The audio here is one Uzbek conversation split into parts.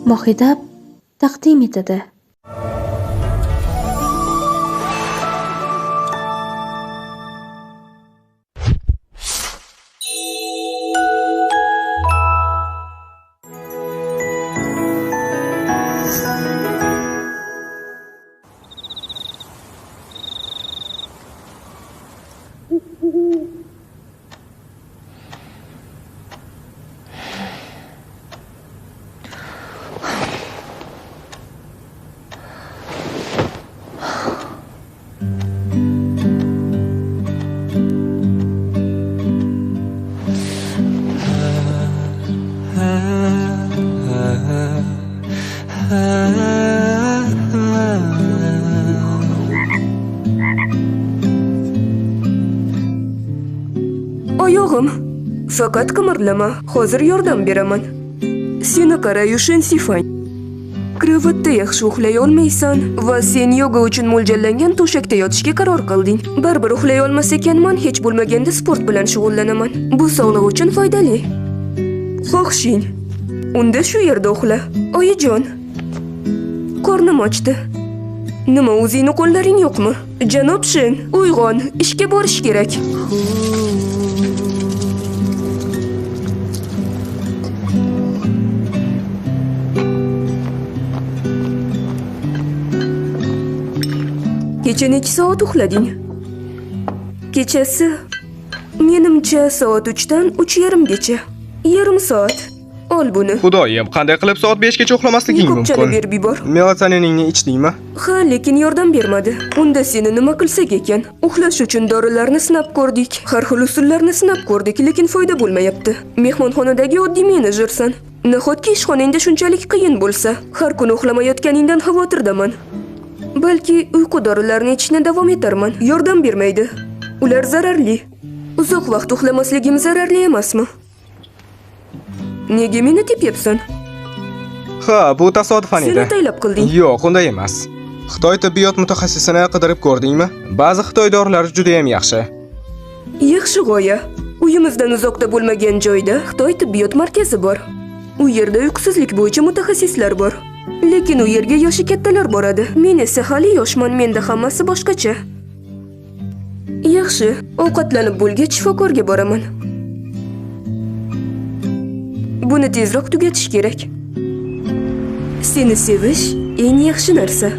Mohida taqdim etadi. Oyog'im, faqat qimirlama, hozir yordam beraman. Seni qara, yushin sifang. Krevatda yaxshi uxlay olmaysan va sen yoga uchun mo'ljallangan to'shakda yotishga qaror qilding. Baribir uxlay olmas ekanman, hech bo'lmaganda sport bilan shug'ullanaman. Bu sog'liq uchun foydali. Xo'xshing. Unda shu yerda uxla. Oyijon. Qornim ochdi. Nima, o'zingni qo'llaring yo'qmi? Janob Shin, uyg'on, ishga borish kerak. Kecha necha soat uxlading? Kechasi menimcha soat 3 dan 3:30 gacha. Yarim soat. Ol buni. Xudoyim, qanday qilib soat 5 gacha uxlamasliging mumkin? Ko'pchani berib yubor. Melatoniningni ichdingmi? Ha, lekin yordam bermadi. Unda seni nima qilsak ekan? Uxlash uchun dorilarni sinab ko'rdik. Har xil usullarni sinab ko'rdik, lekin foyda bo'lmayapti. Mehmonxonadagi oddiy menejersan. Nahotki ishxonangda shunchalik qiyin bo'lsa? Har kuni uxlamayotganingdan xavotirdaman. Balki uyqu dorilarini ichishni davom etarman. Yordam bermaydi. Ular zararli. Uzoq vaqt uxlamasligim zararli emasmi? Nega meni tepyapsan? Ha, bu tasodifan edi. Seni taylab qilding. Yo'q, unday emas. Xitoy tibbiyot mutaxassisini qidirib ko'rdingmi? Ba'zi Xitoy dorilari juda ham yaxshi. Yaxshi g'oya. Uyimizdan uzoqda bo'lmagan joyda Xitoy tibbiyot markazi bor. U yerda uyqusizlik bo'yicha mutaxassislar bor. Lekin u yerga yoshi kattalar boradi. Men esa hali yoshman, menda hammasi boshqacha. Yaxshi, ovqatlanib bo'lgach shifokorga boraman. Buni tezroq tugatish kerak. Seni sevish eng yaxshi narsa.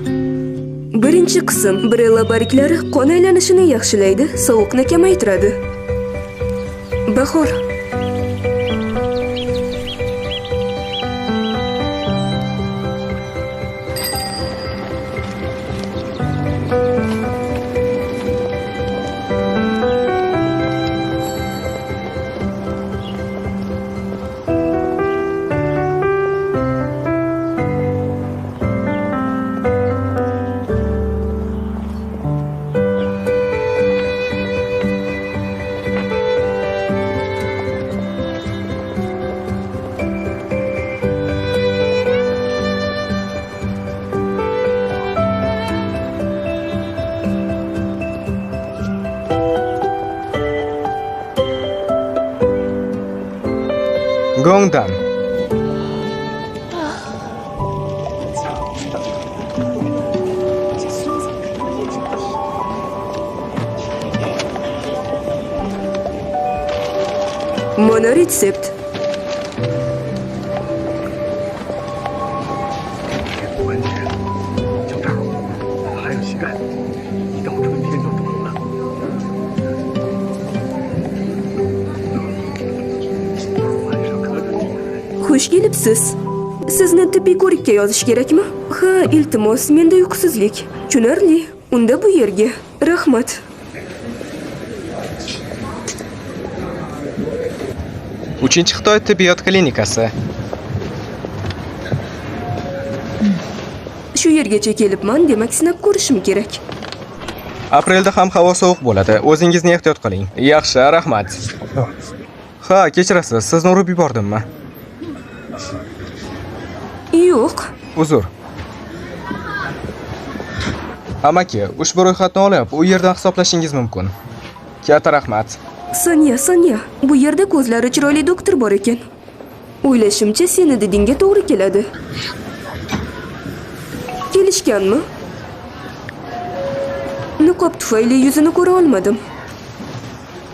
Birinchi qism Brella barglari qon aylanishini yaxshilaydi, sovuqni kamaytiradi. Bahor. Gongdan. Mana retsept. Xush kelibsiz. Sizni tibbiy ko'rikka yozish kerakmi? Ha, iltimos, menda uyqusizlik. Tushunarli. Unda bu yerga. Rahmat. Uchinchi Xitoy tibbiyot klinikasi. Shu yergacha kelibman, demak sinab ko'rishim kerak. Aprelda ham havo sovuq bo'ladi. O'zingizni ehtiyot qiling. Yaxshi, rahmat. Ha, kechirasiz. Sizni urib yubordimmi? Yo'q. Uzr. Amaki, ushbu ro'yxatni olib, u yerdan hisoblashingiz mumkin. Katta rahmat. Sonya, bu yerda ko'zlari chiroyli doktor bor ekan. O'ylashimcha, seni didingga to'g'ri keladi. Kelishganmi? Niqob tufayli yuzini ko'ra olmadim.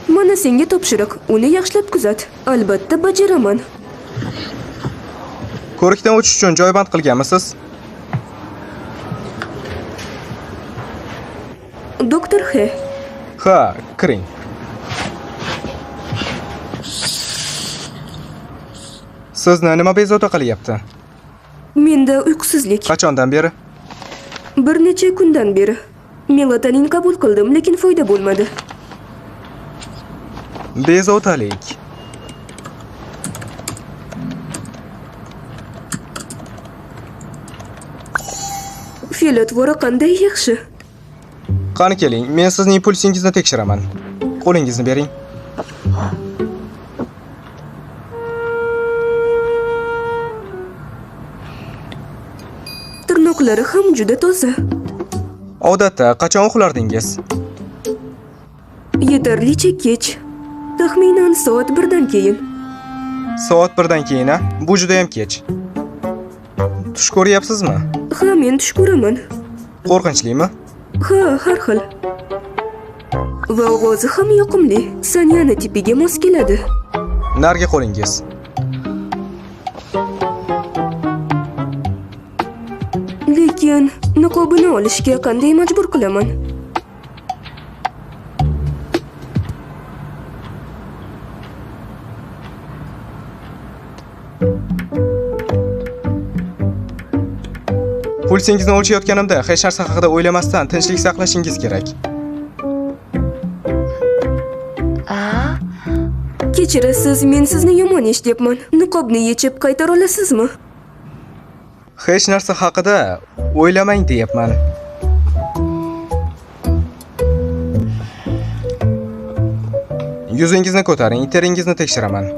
Mana senga topshiriq, uni yaxshilab kuzat. Albatta bajaraman. Ko'rikdan o'tish uchun joy band qilganmisiz? Doktor He, Ha, kiring. Sizni nima bezovta qilyapti? menda uyqusizlik. Qachondan beri? Bir necha kundan beri. Melatonin qabul qildim, lekin foyda bo'lmadi. Bezovtalik. Fe'l-atvori qanday yaxshi. Qani keling, men sizning pulsingizni tekshiraman. Qo'lingizni bering. Tirnoqlari ham juda toza. Odatda qachon uxlardingiz? Yetarlicha kech. Taxminan soat 1 dan keyin. Soat 1 dan keyin, a? Bu juda ham kech. Tush ko'ryapsizmi? Ha, men tush ko'raman. Qo'rqinchlimi? Ha, har xil. Va ovozi ham yoqimli. Sanyani tipiga mos keladi. Narga qo'lingiz. Lekin niqobini olishga qanday majbur qilaman? Pulsingizni o'lchayotganimda hech narsa haqida o'ylamasdan tinchlik saqlashingiz kerak. Kechirasiz, men sizni yomon eshityapman. Niqobni yechib qaytara olasizmi? Hech narsa haqida o'ylamang deyapman. Yuzingizni ko'taring, teringizni tekshiraman.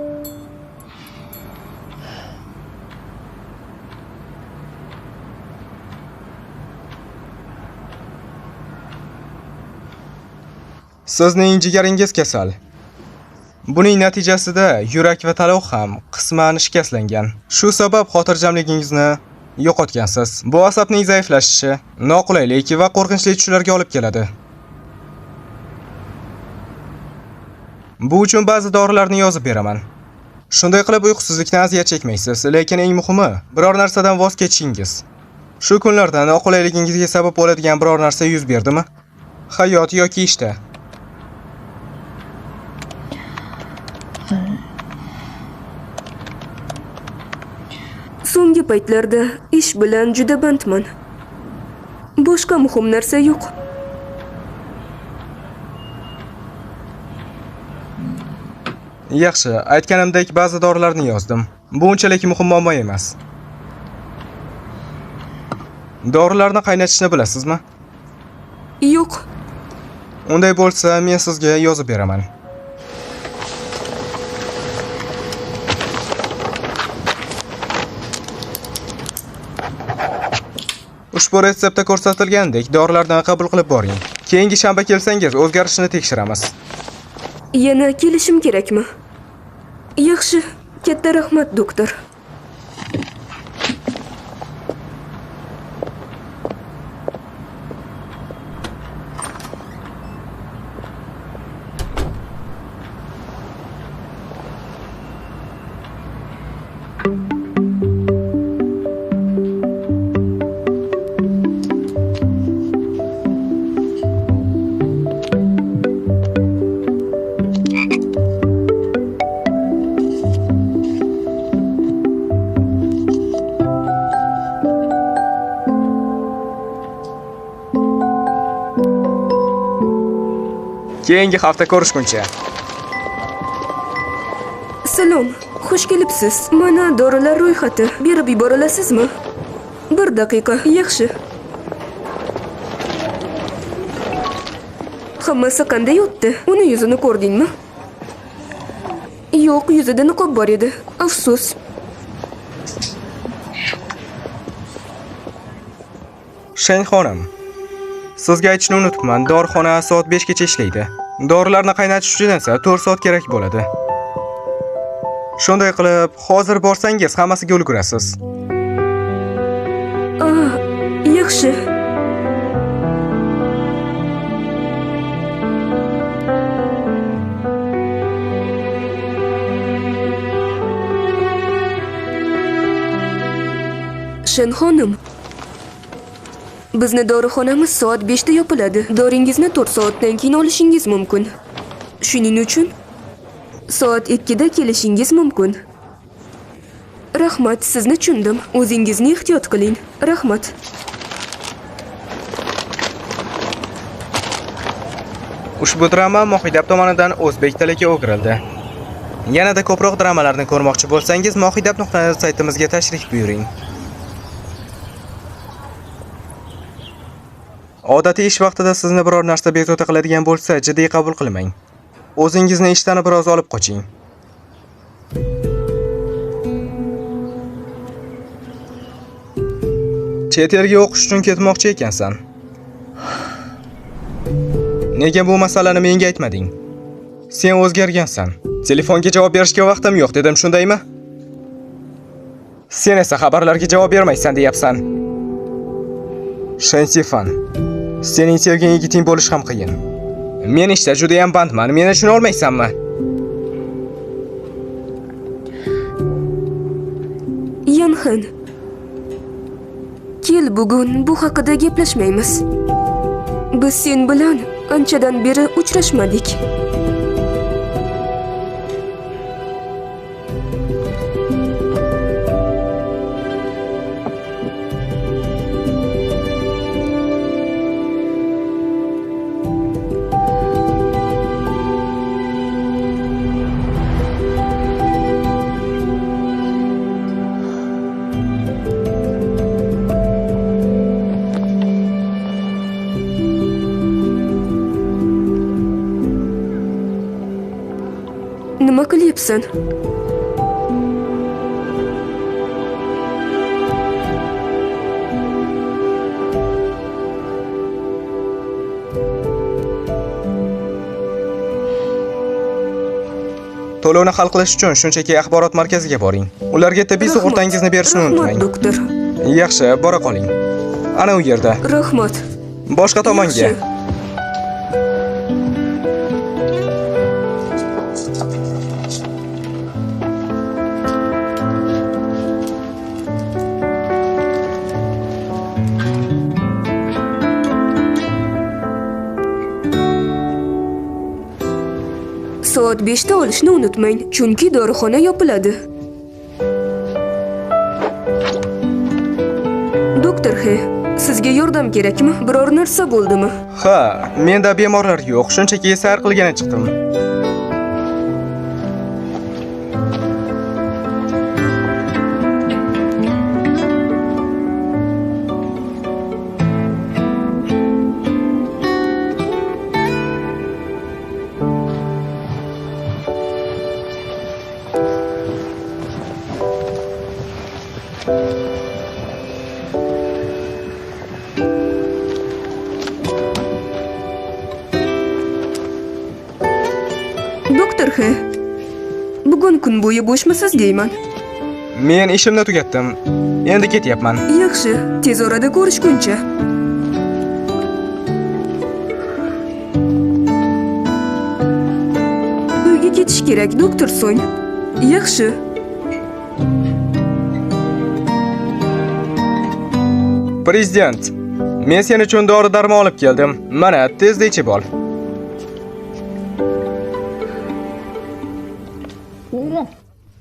Sizning jigaringiz kasal. Buning natijasida yurak va taloq ham qisman shikastlangan. Shu sabab xotirjamligingizni yo'qotgansiz. Bu asabning zaiflashishi, noqulaylik va qo'rqinchli tushlarga olib keladi. Bu uchun ba'zi dorilarni yozib beraman. Shunday qilib uyqusizlikdan aziyat chekmaysiz, lekin eng muhimi, biror narsadan voz kechishingiz. Shu kunlarda noqulayligingizga sabab bo'ladigan biror narsa yuz berdimi? Hayot yoki ishda. So'nggi paytlarda ish bilan juda bandman. Boshqa muhim narsa yo'q. Yaxshi, aytganimdek ba'zi dorilarni yozdim. Bu unchalik muhim muammo emas. Dorilarni qaynatishni bilasizmi? Yo'q. Unday bo'lsa, men sizga yozib beraman. Ushbu retseptda ko'rsatilgandek dorilardan qabul qilib boring. Keyingi shanba kelsangiz, o'zgarishini tekshiramiz. Yana kelishim kerakmi? Yaxshi, katta rahmat, doktor. Keyingi hafta ko'rishguncha. Salom, xush kelibsiz. Mana dorilar ro'yxati. Berib yubora olasizmi? 1 daqiqa. Yaxshi. Hammasi qanday o'tdi? Uni yuzini ko'rdingmi? Yo'q, yuzida niqob bor edi. Afsus. Sheng xonim, sizga aytishni unutibman, dorixona soat 5 gacha ishlaydi. Dorilarni qaynatish uchun esa 4 soat kerak bo'ladi. Shunday qilib, hozir borsangiz hammasiga ulgurasiz. Yaxshi. Shen xonim, bizni dorixonamiz soat 5 da yopiladi. Doringizni 4 soatdan keyin olishingiz mumkin. Shuning uchun soat 2 da kelishingiz mumkin. Rahmat, sizni tushundim. O'zingizni ehtiyot qiling. Rahmat. Ushbu drama Mohidab tomonidan o'zbek tiliga o'girildi. Yanada ko'proq dramalarni ko'rmoqchi bo'lsangiz, mohidab.net saytimizga tashrif buyuring. Odatiy ish vaqtida sizni biror narsa bezovta qiladigan bo'lsa, jiddiy qabul qilmang. O'zingizni ishdan biroz olib qoching. Chet elga o'qish uchun ketmoqchi ekansan. Nega bu masalani menga aytmading? Sen o'zgargansan. Telefonga javob berishga vaqtim yo'q dedim, shundaymi? Sen esa xabarlarga javob bermaysan deyapsan. Shensifan, sening sevgan yigiting bo'lish ham qiyin. Men ishda juda ham bandman, meni tushuna olmaysanmi? Yanxin. Kel, bugun bu haqida gaplashmaymiz. Biz sen bilan anchadan beri uchrashmadik. Nima qilyapsan? To'lovni hal qilish uchun shunchaki axborot markaziga boring. Ularga tibbiy sug'urtangizni berishni unutmang. Doktor. Yaxshi, bora qoling. Ana u yerda. Rahmat. Boshqa tomonga. Soat 5 da olishni unutmang, chunki dorixona yopiladi. Doktor He, sizga yordam kerakmi? Biror narsa bo'ldimi? Ha, menda bemorlar yo'q, shunchaki sayr qilgani chiqdim. Doktor He, bugun kun bo'yi bo'shmisiz deyman. Men ishimni tugatdim. Endi ketyapman. Yaxshi, tez orada ko'rishguncha. Uyga ketish kerak, doktor So'ng. Yaxshi. Prezident, men sen uchun dori-darmon olib keldim. Mana, tezda ichib ol.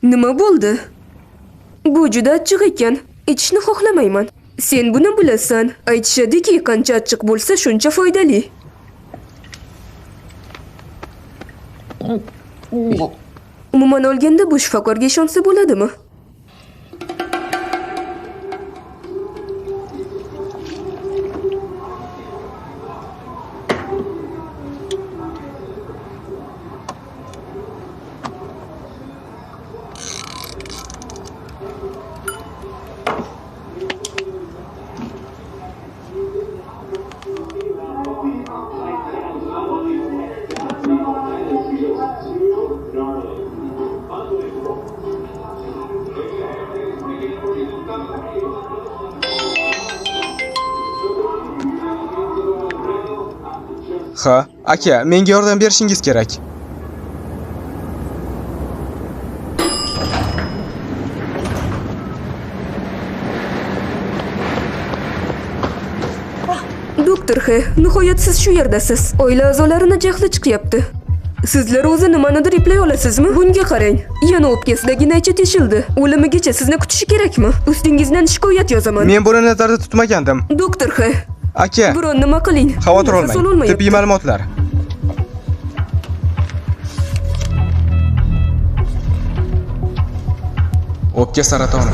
Nima bo'ldi? Bu juda achchiq ekan. Ichishni xohlamayman. Sen buni bilasan. Aytishadiki, qancha achchiq bo'lsa, shuncha foydali. Umuman olganda bu shifokorga ishonsa bo'ladimi? Ha, aka, menga yordam berishingiz kerak. Doktor H, nihoyat siz shu yerdasiz. Oila a'zolarini jahli chiqyapti. Sizlar o'zi nimanidir eplay olasizmi? Bunga qarang. Yana o'pkasidagi naycha teshildi. O'limigacha sizni kutishi kerakmi? Ustingizdan shikoyat yozaman. Men buni nazarda tutmagandim. Doktor H, Aka, biron nima qiling. xavotir Nafas olmang. ololmayapti. Tibbiy ma'lumotlar. O'pka saratoni.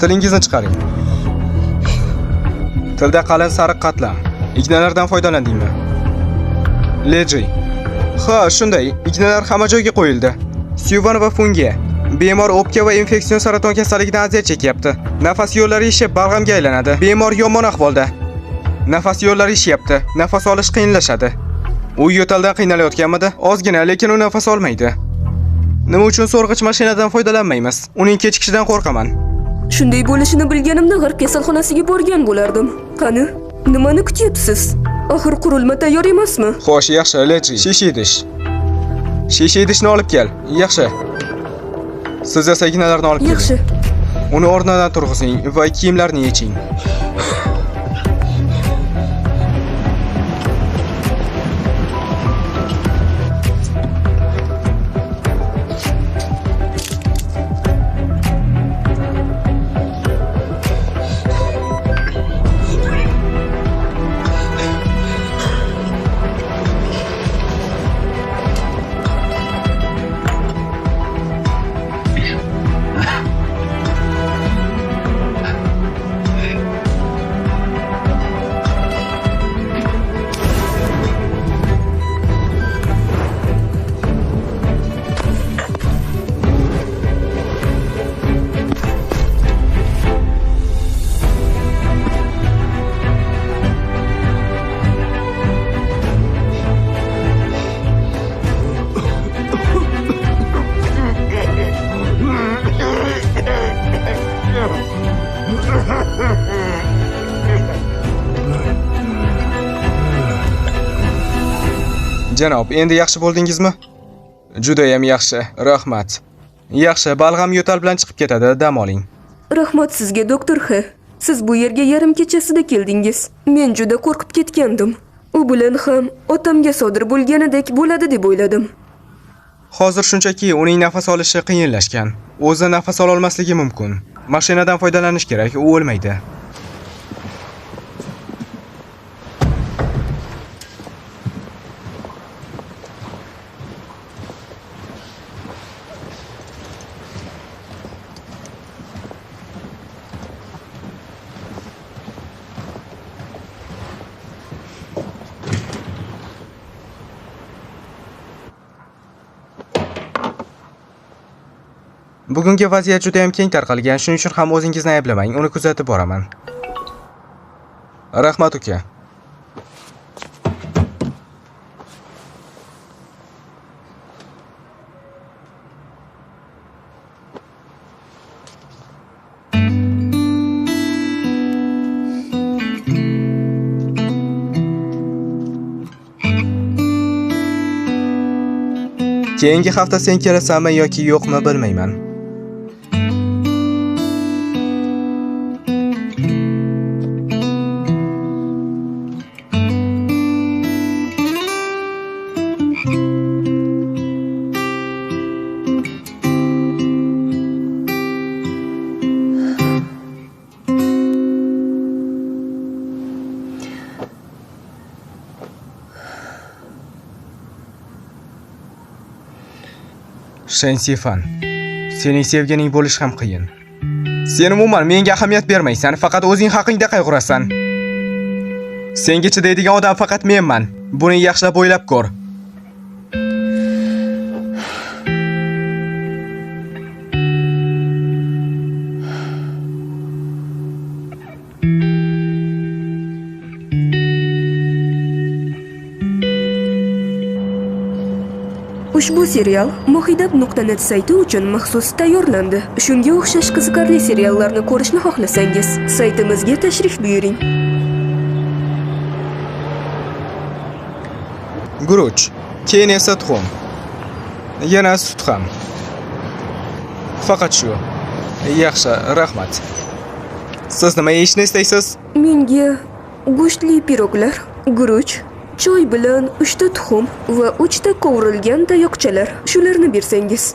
Tilingizni chiqaring. Tilda qalin sariq qatlam. Ignalardan foydalandingmi? Leji. Ha, shunday. Ignalar hamma joyga qo'yildi. Syuvan va fungi. Bemor o'pka va infeksion saraton kasalligidan aziyat chekyapti. Nafas yo'llari ishib, balg'amga aylanadi. Bemor yomon ahvolda. Nafas yo'llari ishyapti. Nafas olish qiyinlashadi. U yo'taldan qiynalayotganmidi? Ozgina, lekin u nafas olmaydi. Nima uchun so'rg'ich mashinadan foydalanmaymiz? Uning kechikishidan qo'rqaman. Shunday bo'lishini bilganimda g'arb kasalxonasiga borgan bo'lardim. Qani, nimani kutyapsiz? Axir qurilma tayyor emasmi? Xo'sh, yaxshi, Leji. Shisha idish. Shisha idishni olib kel. Yaxshi. Siz esa ignalarni olib keling. Yaxshi. Uni o'rnidan turg'izing va kiyimlarni yeching. Janob, endi yaxshi bo'ldingizmi? Juda ham yaxshi. Rahmat. Yaxshi, balg'am yo'tal bilan chiqib ketadi, dam oling. Rahmat sizga, doktor H. Siz bu yerga yarim kechasida keldingiz. Men juda qo'rqib ketgandim. U bilan ham otamga sodir bo'lganidek bo'ladi deb o'yladim. Hozir shunchaki uning nafas olishi qiyinlashgan. O'zi nafas ola olmasligi mumkin. Mashinadan foydalanish kerak, u o'lmaydi. Bugungi vaziyat juda ham keng tarqalgan, shuning uchun ham o'zingizni ayblamang, uni kuzatib boraman. Rahmat uka. Keyingi hafta sen kelasanmi yoki yo'qmi bilmayman. Shensifan, sening sevgining bo'lish ham qiyin. Sen umuman menga ahamiyat bermaysan, faqat o'zing haqingda qayg'urasan. Senga chidaydigan odam faqat menman. Buni yaxshilab o'ylab ko'r. Ushbu serial mohidab.net sayti uchun maxsus tayyorlandi. Shunga o'xshash qiziqarli seriallarni ko'rishni xohlasangiz, saytimizga tashrif buyuring. guruch, keyin esa tuxum. Yana sut ham. Faqat shu. Yaxshi, rahmat. Siz nima yeyishni istaysiz? Menga go'shtli piroglar, guruch, choy bilan 3 ta tuxum va 3 ta qovurilgan tayoqchalar. Shularni bersangiz.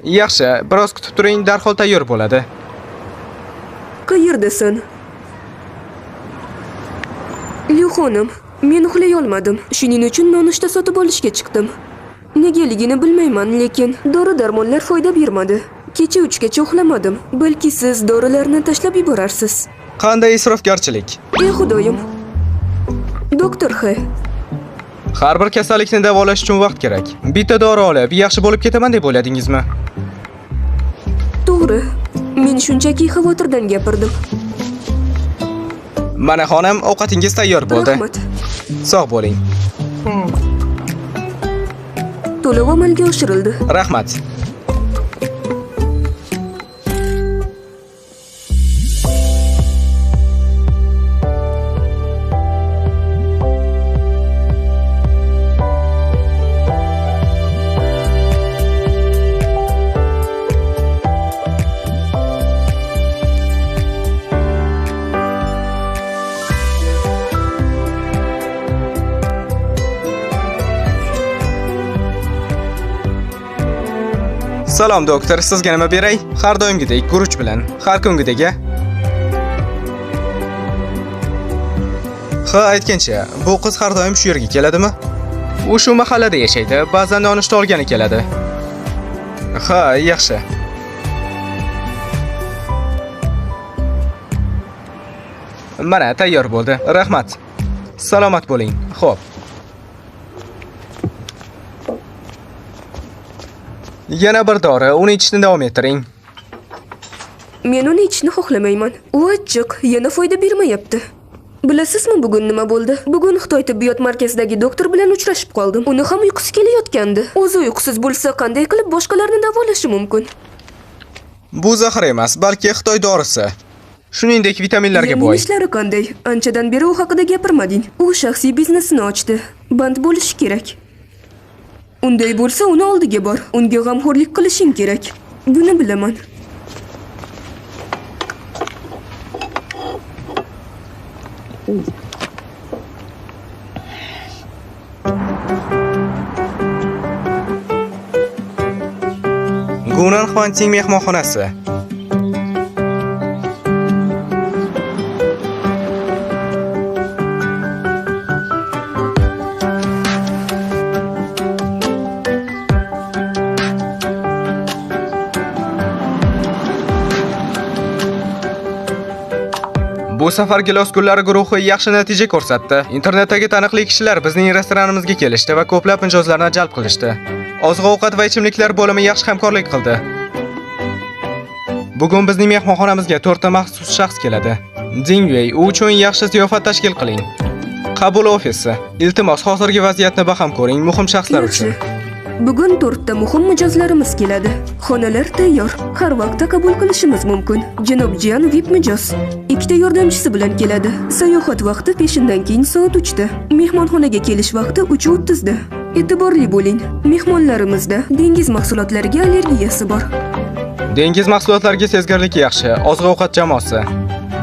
Yaxshi, biroz kutib turing, darhol tayyor bo'ladi. Qayerdasan? Liu xonim, men uxlay olmadim. Shuning uchun nonushta sotib olishga chiqdim. Negaligini bilmayman, lekin dori-darmonlar foyda bermadi. Kecha 3gacha uxlamadim. Balki siz dorilarni tashlab yuborarsiz. Qanday isrofgarchilik? Ey xudoyim. Doktor X. Har bir kasallikni davolash uchun vaqt kerak. Bitta dori olib, yaxshi bo'lib ketaman deb o'yladingizmi? To'g'ri. Men shunchaki xavotirdan gapirdim. Mana xonim, ovqatingiz tayyor bo'ldi. Rahmat. Sog' bo'ling. To'lov amalga oshirildi. Rahmat. Salom doktor, sizga nima beray? Har doimgidek guruch bilan, har kungidek-a? Ha, aytgancha, bu qiz har doim shu yerga keladimi? U shu mahallada yashaydi, ba'zan nonushta olgani keladi. Ha, yaxshi. Mana tayyor bo'ldi. Rahmat. Salomat bo'ling. Xo'p. Yana bir dori, uni ichishni davom ettiring. Men uni ichishni xohlamayman. U achchiq, yana foyda bermayapti. Bilasizmi bugun nima bo'ldi? Bugun Xitoy tibbiyot markazidagi doktor bilan uchrashib qoldim. Uni ham uyqusi kelayotgandi. O'zi uyqusiz bo'lsa, qanday qilib boshqalarni davolashi mumkin? Bu zahar emas, balki Xitoy dorisi. Shuningdek, vitaminlarga boy. Ishlari qanday? Anchadan beri u haqida gapirmading. U shaxsiy biznesini ochdi. Band bo'lishi kerak. Unday bo'lsa, uni oldiga bor. Unga g'amxo'rlik qilishing kerak. Buni bilaman. Gunan Xvanting mehmonxonasi. Bu safar gilos gullari guruhi yaxshi natija ko'rsatdi. Internetdagi taniqli kishilar bizning restoranimizga kelishdi va ko'plab mijozlarni jalb qilishdi. Oziq-ovqat va ichimliklar bo'limi yaxshi hamkorlik qildi. Bugun bizning mehmonxonamizga 4 ta maxsus shaxs keladi. Dingyuey, u uchun yaxshi ziyofat tashkil qiling. Qabul ofisi. Iltimos, hozirgi vaziyatni baham ko'ring, muhim shaxslar uchun. Bugun 4 ta muhim mijozlarimiz keladi. Xonalar tayyor. Har vaqtda qabul qilishimiz mumkin. Janob Jian VIP mijoz. 2 ta yordamchisi bilan keladi. Sayohat vaqti peshindan keyin soat 3 da. Mehmonxonaga kelish vaqti 3:30 da. E'tiborli bo'ling. Mehmonlarimizda dengiz mahsulotlariga allergiyasi bor. Dengiz mahsulotlariga sezgirlik yaxshi. Oziq-ovqat jamoasi.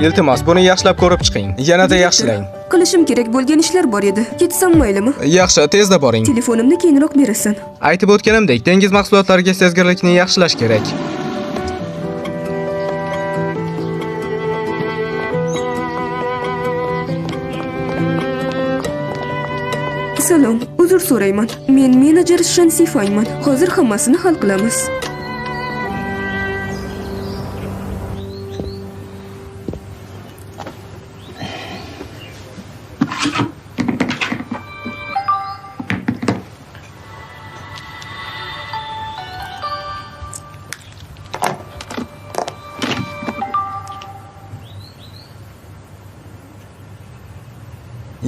Iltimos, buni yaxshilab ko'rib chiqing. Yanada yaxshilang. Qilishim kerak bo'lgan ishlar bor edi. Ketsam maylimi? Yaxshi, tezda boring. Telefonimni keyinroq berasan. Aytib o'tganimdek, dengiz mahsulotlariga sezgirlikni yaxshilash kerak. Salom, uzr so'rayman. Men menejer Shan Sifayman. Hozir hammasini hal qilamiz.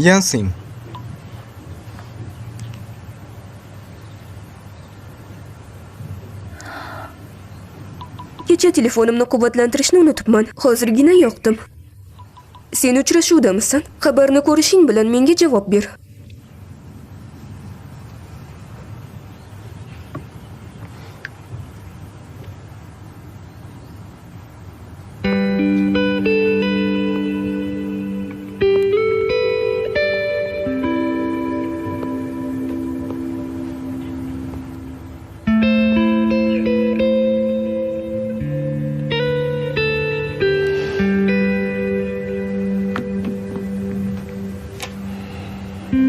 Yansin. Kecha telefonimni quvvatlantirishni unutibman. Hozirgina yoqdim. Sen uchrashuvdamisan? Xabarni ko'rishing bilan menga javob ber. Bu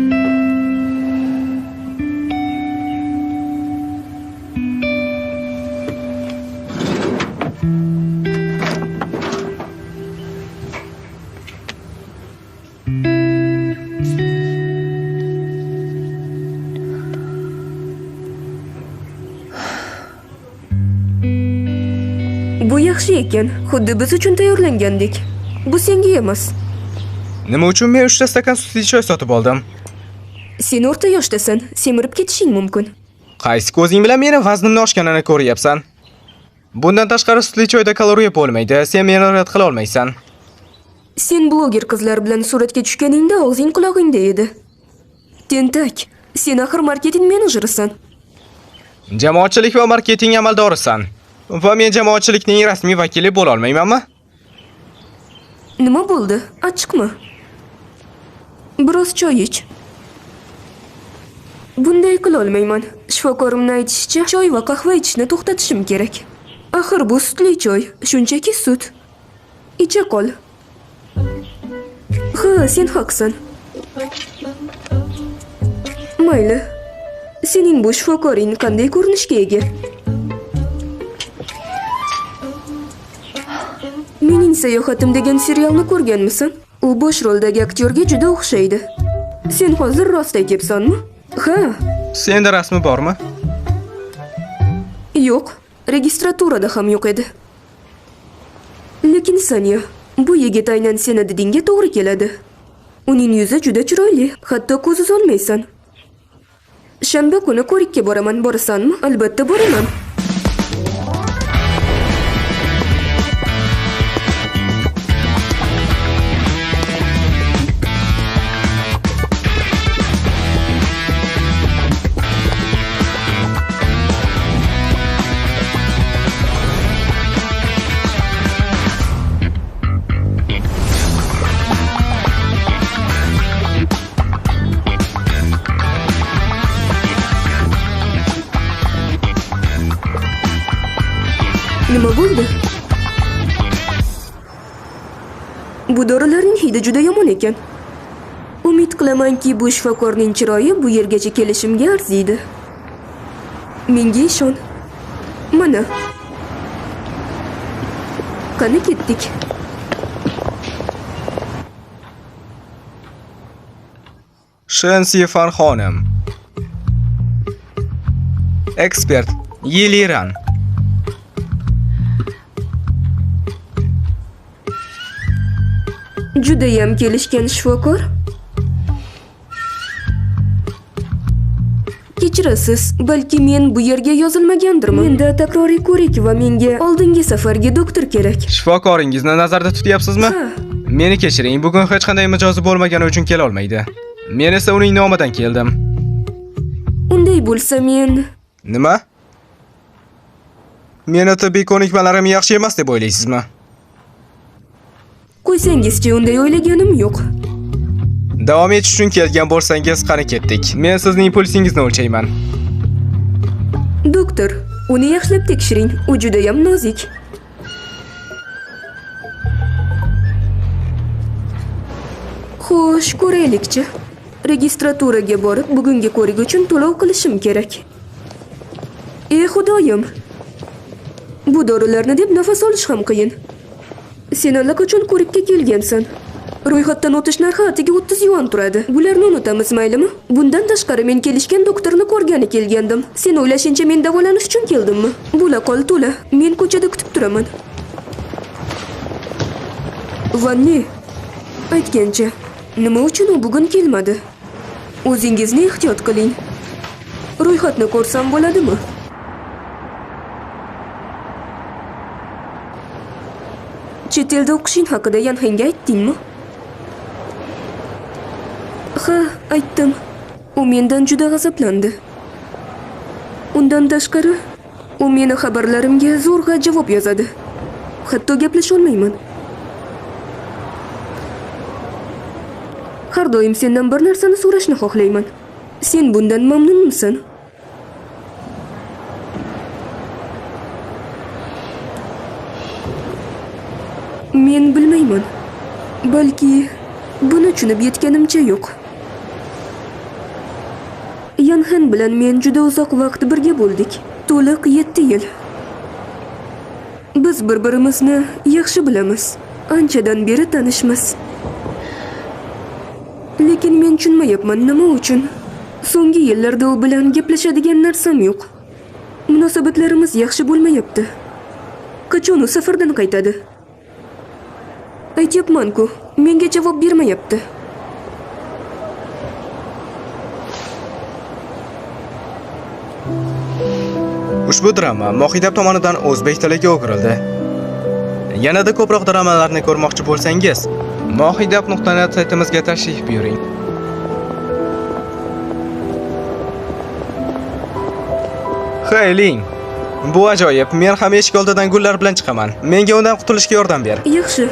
yaxshi ekan, xuddi biz uchun tayyorlangandek. Bu senga emas. Nima uchun men 3 ta stakan sutli choy sotib oldim? Sen o'rta yoshdasan, semirib ketishing mumkin. Qaysi ko'zing bilan meni vaznimni oshganini ko'ryapsan? Bundan tashqari sutli choyda kaloriya bo'lmaydi. Sen meni rad qila olmaysan. Sen bloger qizlar bilan suratga tushganingda og'zing qulog'ingda edi. Tentak, sen axir marketing menejerisan. Jamoatchilik va marketing amaldorisan. Va men jamoatchilikning rasmiy vakili bo'la olmaymanmi? Nima bo'ldi? Achchiqmi? Biroz choy ich. Bunday qila olmayman. Shifokorimning aytishicha, choy va qahva ichishni to'xtatishim kerak. Axir bu sutli choy, shunchaki sut. Icha qol. Ha, sen haqsan. Mayli. Sening bu shifokoring qanday ko'rinishga ega? Mening sayohatim degan serialni ko'rganmisan? U bosh roldagi aktyorga juda o'xshaydi. Sen hozir rost aytyapsanmi? Ha. Senda rasmi bormi? Yo'q, registraturada ham yo'q edi. Lekin Sanya, bu yigit aynan seni didingga to'g'ri keladi. Uning yuzi juda chiroyli, hatto ko'z uzolmaysan. Shanba kuni ko'rikka boraman, borasanmi? Albatta boraman. Nima bo'ldi? Bu dorilarning hidi juda yomon ekan. Umid qilamanki, bu shifokorning chiroyi bu yergacha kelishimga arziydi. Menga ishon. Mana. Qani ketdik. Shen xonim. Ekspert Yeliran. Judayam kelishgan shifokor. Kechirasiz, balki men bu yerga yozilmagandirman. Menda takroriy ko'rik va menga oldingi safargi doktor kerak. Shifokoringizni nazarda tutyapsizmi? Ha. Meni kechiring, bugun hech qanday mijozi bo'lmagani uchun kela olmaydi. Men esa uning nomidan keldim. Unday bo'lsa men... Nima? Meni tibbiy ko'nikmalarim yaxshi emas deb o'ylaysizmi? Qo'ysangizchi, unday o'ylaganim yo'q. Davom etish uchun kelgan bo'lsangiz, qani ketdik. Men sizning pulsingizni o'lchayman. Doktor, uni yaxshilab tekshiring. U juda ham nozik. Xo'sh, ko'raylikchi. Registraturaga borib, bugungi ko'rik uchun to'lov qilishim kerak. Ey xudoyim. Bu dorilarni deb nafas olish ham qiyin. Sen allaqachon ko'rikka kelgansan. Ro'yxatdan o'tish narxi atiga 30 yuan turadi. Bularni unutamiz, maylimi? Bundan tashqari men kelishgan doktorni ko'rgani kelgandim. Sen o'ylashingcha men davolanish uchun keldimmi? Bo'la qol to'la. Men ko'chada kutib turaman. Vanni, aytgancha, nima uchun u bugun kelmadi? O'zingizni ehtiyot qiling. Ro'yxatni ko'rsam bo'ladimi? Chet elda o'qishing haqida Yanxenga aytdingmi? Ha, aytdim. U mendan juda g'azablandi. Undan tashqari, u meni xabarlarimga zo'rg'a javob yozadi. Hatto gaplasha olmayman. Har doim sendan bir narsani so'rashni xohlayman. Sen bundan mamnunmisan? Men bilmayman. Balki buni tushunib yetganimcha yo'q. Yanhan bilan men juda uzoq vaqt birga bo'ldik. To'liq 7 yil. Biz bir-birimizni yaxshi bilamiz. Anchadan beri tanishmiz. Lekin men tushunmayapman nima uchun. So'nggi yillarda u bilan gaplashadigan narsam yo'q. Munosabatlarimiz yaxshi bo'lmayapti. Qachon u safardan qaytadi? Aytyapman-ku, menga javob bermayapti. Ushbu drama Mohidab tomonidan o'zbek tiliga o'girildi. Yanada ko'proq dramalarni ko'rmoqchi bo'lsangiz, mohidab.net saytimizga tashrif buyuring. Xeyling. Bu ajoyib. Men ham eshik oldidan gullar bilan chiqaman. Menga undan qutulishga yordam ber. Yaxshi.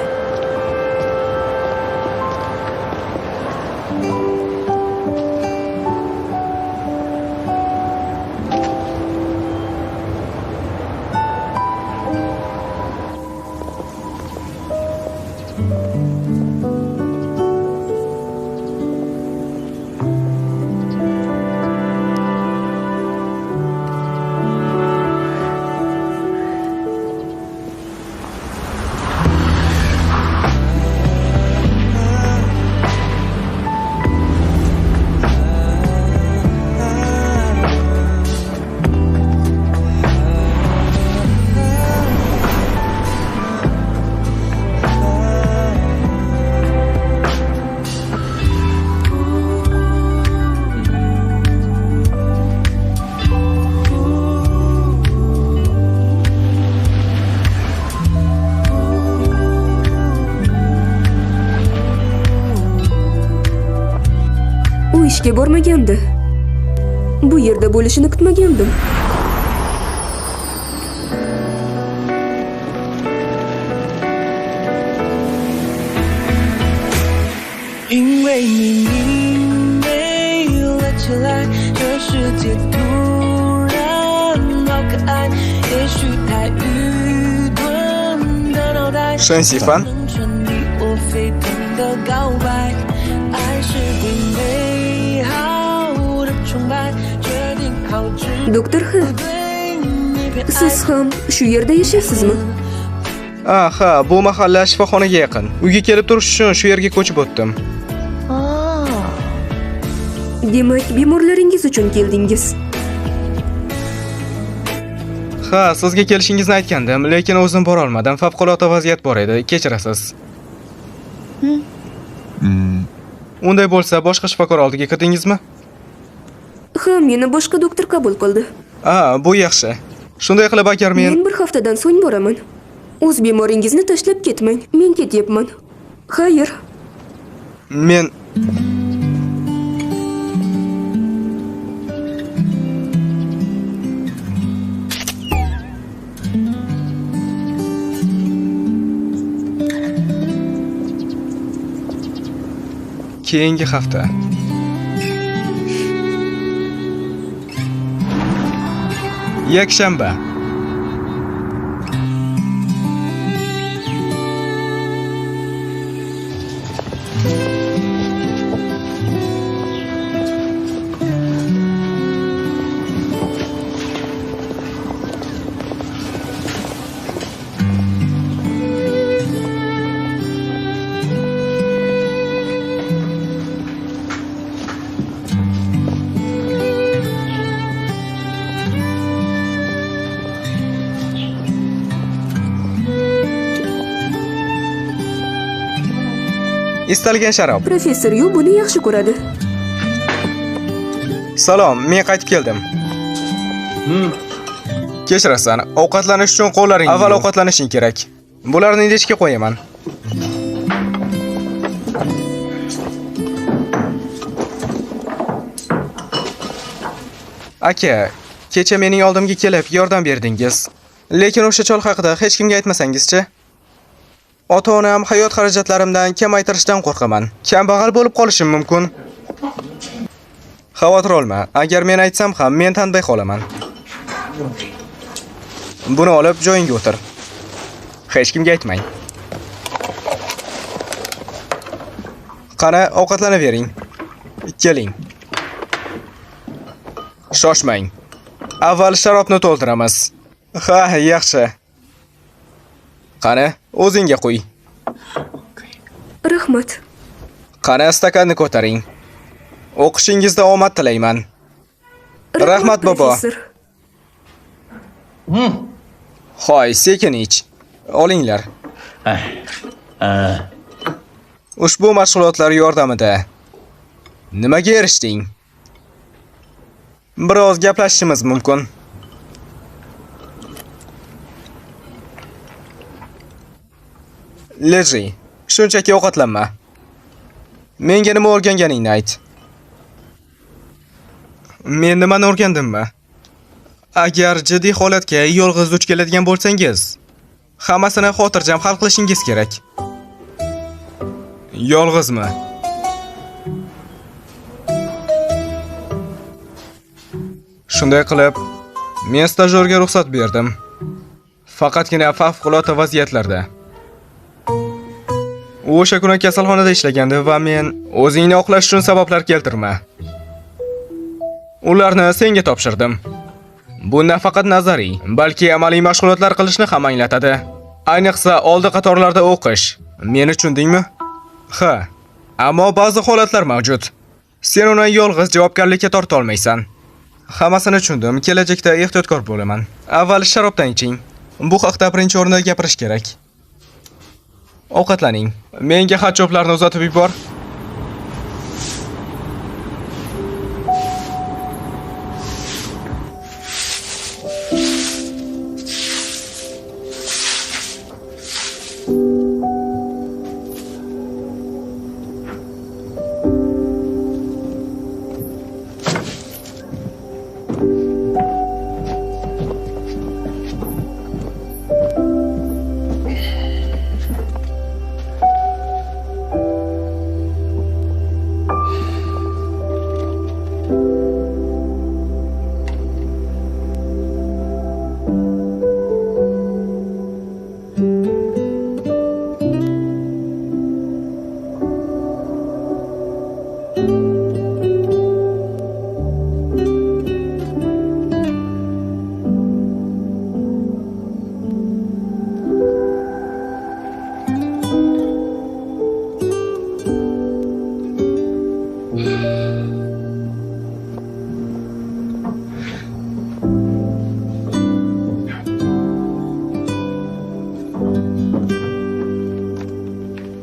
ishga bormagandi. Bu yerda bo'lishini kutmagandim. Shen Xifan. Doktor He, siz ham shu yerda yashaysizmi? Ha, bu mahalla shifoxonaga yaqin. Uyga kelib turish uchun shu yerga ko'chib o'tdim. Demak, bemorlaringiz uchun keldingiz. Ha, sizga kelishingizni aytgandim, lekin o'zim bora olmadim. Favqulodda vaziyat bor edi. Kechirasiz. Unday bo'lsa, boshqa shifokor oldiga kirdingizmi? Ha, meni boshqa doktor qabul qildi. Bu yaxshi. Shunday qilib, agar men bir haftadan so'ng boraman. O'z bemoringizni tashlab ketmang. Men ketyapman. Xayr. Men keyingi hafta. Yakshanba. Istalgan sharob. Professor Yu buni yaxshi ko'radi. Salom, men qaytib keldim. Kechirasan, ovqatlanish uchun qo'llaring. Avval ovqatlanishing kerak. Bularni idishga qo'yaman. Aka, kecha mening oldimga kelib yordam berdingiz. Lekin o'sha chol haqida hech kimga aytmasangizchi? Ota-onam hayot xarajatlarimdan kamaytirishdan qo'rqaman. Kambag'al bo'lib qolishim mumkin. Xavotir olma. Agar men aytsam ham men tanbeh qolaman. Buni olib joyingga o'tir. Hech kimga aytmang. Qani, ovqatlanavering. Keling. Shoshmang. Avval sharobni to'ldiramiz. Ha, yaxshi. Qani, o'zingga qo'y. Rahmat. Qani, stakanni ko'taring. O'qishingizda omad tilayman. Rahmat, bobo. professor. Hoy, sekin ich. Olinglar. Ushbu mashg'ulotlar yordamida nimaga erishding? Biroz gaplashishimiz mumkin. Leji, shunchaki ovqatlanma. Menga nima o'rganganingni ayt. Men nimani o'rgandimmi? Agar jiddiy holatga yolg'iz duch keladigan bo'lsangiz, hammasini xotirjam hal qilishingiz kerak. Yolg'izmi? Shunday qilib, men stajyorga ruxsat berdim. Faqatgina favqulodda vaziyatlarda. U o'sha kuni kasalxonada ishlagandi va men o'zingni oqlash uchun sabablar keltirma. Ularni senga topshirdim. Bu nafaqat nazariy, balki amaliy mashg'ulotlar qilishni ham anglatadi. Ayniqsa oldi qatorlarda o'qish. Meni tushundingmi? Ha, ammo ba'zi holatlar mavjud. Sen uni yolg'iz javobgarlikka torta olmaysan. Hammasini tushundim. Kelajakda ehtiyotkor bo'laman. Avval sharobdan iching. Bu haqda birinchi o'rinda gapirish kerak. Ovqatlaning. Menga xat-choplarni uzatib yubor.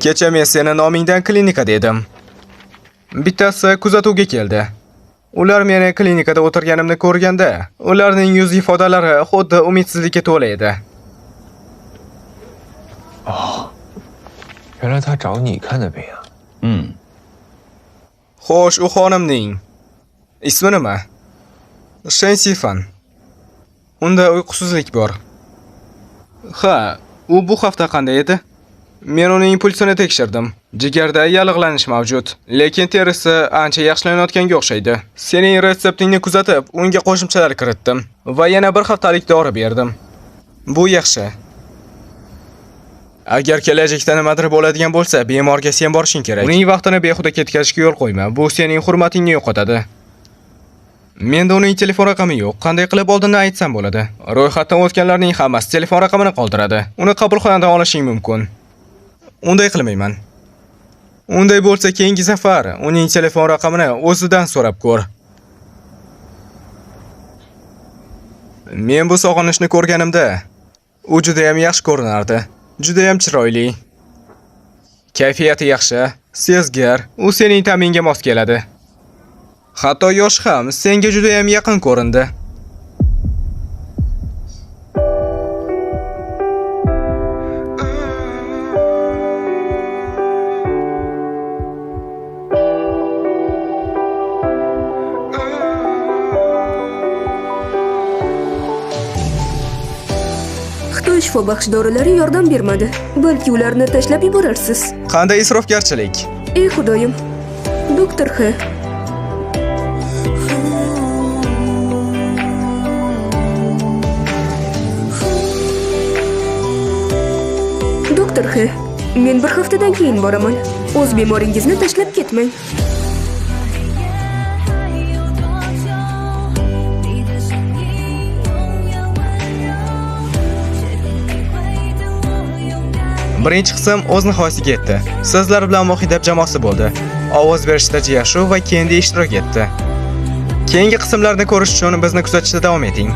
Kecha men seni nomingdan klinikada edim. Bittasi kuzatuvga keldi. Ular meni klinikada o'tirganimni ko'rganda, ularning yuz ifodalari xuddi umidsizlikka to'la edi. 原来他找你看的病啊。 Xo'sh, u xonimning ismi nima? Shen Sifan. Unda uyqusizlik bor. Ha, u bu hafta qanday edi? Men uning pulsini tekshirdim. Jigarda yallig'lanish mavjud, lekin terisi ancha yaxshilanayotganga o'xshaydi. Sening retseptingni kuzatib, unga qo'shimchalar kiritdim va yana bir haftalik dori berdim. Bu yaxshi. Agar kelajakda nimadir bo'ladigan bo'lsa, bemorga sen borishing kerak. Uning vaqtini behuda ketkazishga yo'l qo'yma. Bu sening hurmatingni yo'qotadi. Menda uning telefon raqami yo'q. Qanday qilib oldindan aytsam bo'ladi? Ro'yxatdan o'tganlarning hammasi telefon raqamini qoldiradi. Uni qabulxonadan olishing mumkin. Unday qilmayman. Unday bo'lsa, keyingi safar uning telefon raqamini o'zidan so'rab ko'r. Men bu sog'inishni ko'rganimda, u juda ham yaxshi ko'rinardi. Juda ham chiroyli. Kayfiyati yaxshi, sezgir, u sening ta'minga mos keladi. Hatto yosh ham senga juda ham yaqin ko'rindi. Xitoy shifobaxsh dorilari yordam bermadi. Balki ularni tashlab yuborarsiz. Qanday isrofgarchilik? Ey xudoyim. Doktor X. Doktor X, men bir haftadan keyin boraman. O'z bemoringizni tashlab ketmang. Birinchi qism o'z nihoyasiga yetdi. Sizlar bilan Mohidab jamoasi bo'ldi. Ovoz berishda Jiyashu va Kendi ishtirok etdi. Keyingi qismlarni ko'rish uchun bizni kuzatishda davom eting.